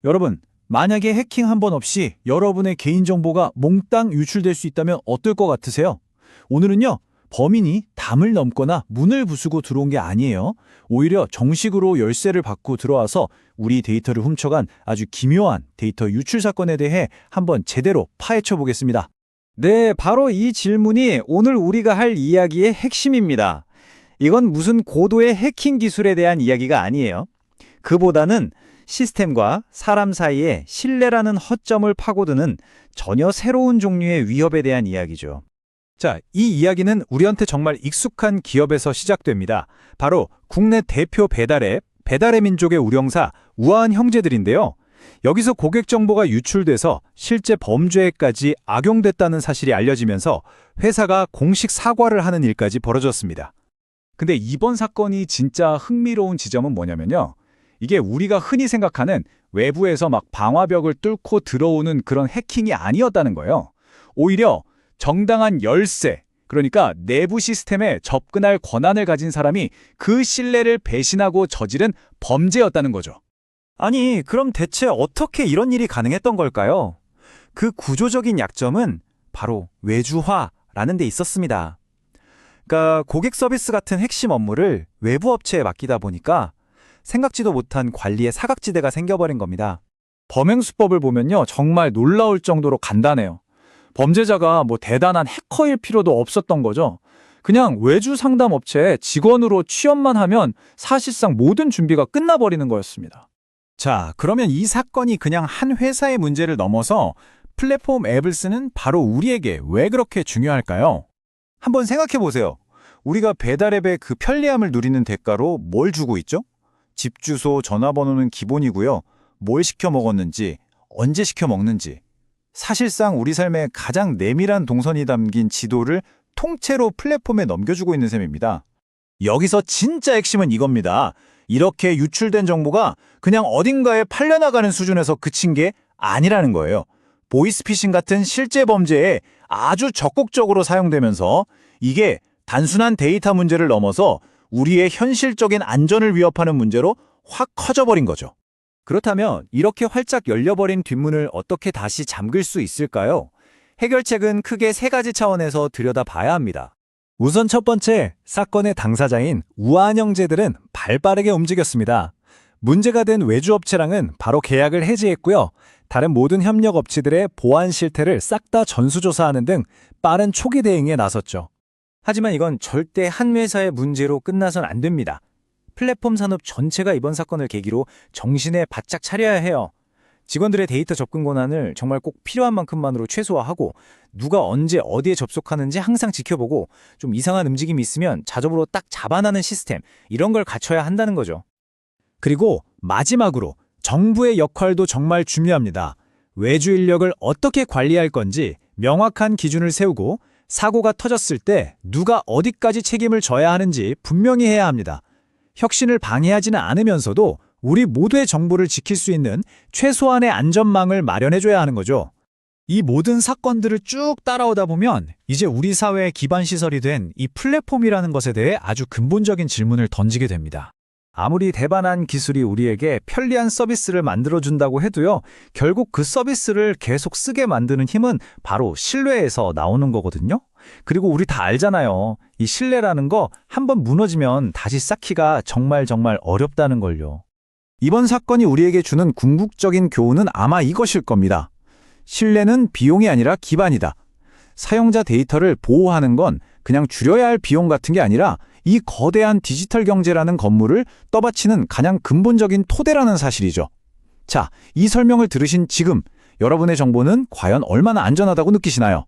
여러분, 만약에 해킹 한 번 없이 여러분의 개인정보가 몽땅 유출될 수 있다면 어떨 것 같으세요? 오늘은요, 범인이 담을 넘거나 문을 부수고 들어온 게 아니에요. 오히려 정식으로 열쇠를 받고 들어와서 우리 데이터를 훔쳐간 아주 기묘한 데이터 유출 사건에 대해 한번 제대로 파헤쳐 보겠습니다. 네, 바로 이 질문이 오늘 우리가 할 이야기의 핵심입니다. 이건 무슨 고도의 해킹 기술에 대한 이야기가 아니에요. 그보다는 시스템과 사람 사이에 신뢰라는 허점을 파고드는 전혀 새로운 종류의 위협에 대한 이야기죠. 자, 이 이야기는 우리한테 정말 익숙한 기업에서 시작됩니다. 바로 국내 대표 배달앱, 배달의 민족의 우령사 우아한 형제들인데요. 여기서 고객 정보가 유출돼서 실제 범죄에까지 악용됐다는 사실이 알려지면서 회사가 공식 사과를 하는 일까지 벌어졌습니다. 근데 이번 사건이 진짜 흥미로운 지점은 뭐냐면요. 이게 우리가 흔히 생각하는 외부에서 막 방화벽을 뚫고 들어오는 그런 해킹이 아니었다는 거예요. 오히려 정당한 열쇠, 그러니까 내부 시스템에 접근할 권한을 가진 사람이 그 신뢰를 배신하고 저지른 범죄였다는 거죠. 아니, 그럼 대체 어떻게 이런 일이 가능했던 걸까요? 그 구조적인 약점은 바로 외주화라는 데 있었습니다. 그러니까 고객 서비스 같은 핵심 업무를 외부 업체에 맡기다 보니까 생각지도 못한 관리의 사각지대가 생겨버린 겁니다. 범행 수법을 보면요, 정말 놀라울 정도로 간단해요. 범죄자가 대단한 해커일 필요도 없었던 거죠. 그냥 외주 상담 업체에 직원으로 취업만 하면 사실상 모든 준비가 끝나버리는 거였습니다. 자, 그러면 이 사건이 그냥 한 회사의 문제를 넘어서 플랫폼 앱을 쓰는 바로 우리에게 왜 그렇게 중요할까요? 한번 생각해 보세요. 우리가 배달앱의 그 편리함을 누리는 대가로 뭘 주고 있죠? 집 주소, 전화번호는 기본이고요. 뭘 시켜 먹었는지, 언제 시켜 먹는지. 사실상 우리 삶의 가장 내밀한 동선이 담긴 지도를 통째로 플랫폼에 넘겨주고 있는 셈입니다. 여기서 진짜 핵심은 이겁니다. 이렇게 유출된 정보가 그냥 어딘가에 팔려나가는 수준에서 그친 게 아니라는 거예요. 보이스피싱 같은 실제 범죄에 아주 적극적으로 사용되면서 이게 단순한 데이터 문제를 넘어서 우리의 현실적인 안전을 위협하는 문제로 확 커져버린 거죠. 그렇다면 이렇게 활짝 열려버린 뒷문을 어떻게 다시 잠글 수 있을까요? 해결책은 크게 세 가지 차원에서 들여다봐야 합니다. 우선 첫 번째, 사건의 당사자인 우아한 형제들은 발빠르게 움직였습니다. 문제가 된 외주업체랑은 바로 계약을 해지했고요. 다른 모든 협력업체들의 보안 실태를 싹 다 전수조사하는 등 빠른 초기 대응에 나섰죠. 하지만 이건 절대 한 회사의 문제로 끝나선 안 됩니다. 플랫폼 산업 전체가 이번 사건을 계기로 정신에 바짝 차려야 해요. 직원들의 데이터 접근 권한을 정말 꼭 필요한 만큼만으로 최소화하고 누가 언제 어디에 접속하는지 항상 지켜보고 좀 이상한 움직임이 있으면 자동으로 딱 잡아나는 시스템, 이런 걸 갖춰야 한다는 거죠. 그리고 마지막으로 정부의 역할도 정말 중요합니다. 외주 인력을 어떻게 관리할 건지 명확한 기준을 세우고 사고가 터졌을 때 누가 어디까지 책임을 져야 하는지 분명히 해야 합니다. 혁신을 방해하지는 않으면서도 우리 모두의 정보를 지킬 수 있는 최소한의 안전망을 마련해줘야 하는 거죠. 이 모든 사건들을 쭉 따라오다 보면 이제 우리 사회의 기반 시설이 된 이 플랫폼이라는 것에 대해 아주 근본적인 질문을 던지게 됩니다. 아무리 대단한 기술이 우리에게 편리한 서비스를 만들어준다고 해도요, 결국 그 서비스를 계속 쓰게 만드는 힘은 바로 신뢰에서 나오는 거거든요. 그리고 우리 다 알잖아요. 이 신뢰라는 거 한번 무너지면 다시 쌓기가 정말 어렵다는 걸요. 이번 사건이 우리에게 주는 궁극적인 교훈은 아마 이것일 겁니다. 신뢰는 비용이 아니라 기반이다. 사용자 데이터를 보호하는 건 그냥 줄여야 할 비용 같은 게 아니라 이 거대한 디지털 경제라는 건물을 떠받치는 가장 근본적인 토대라는 사실이죠. 자, 이 설명을 들으신 지금 여러분의 정보는 과연 얼마나 안전하다고 느끼시나요?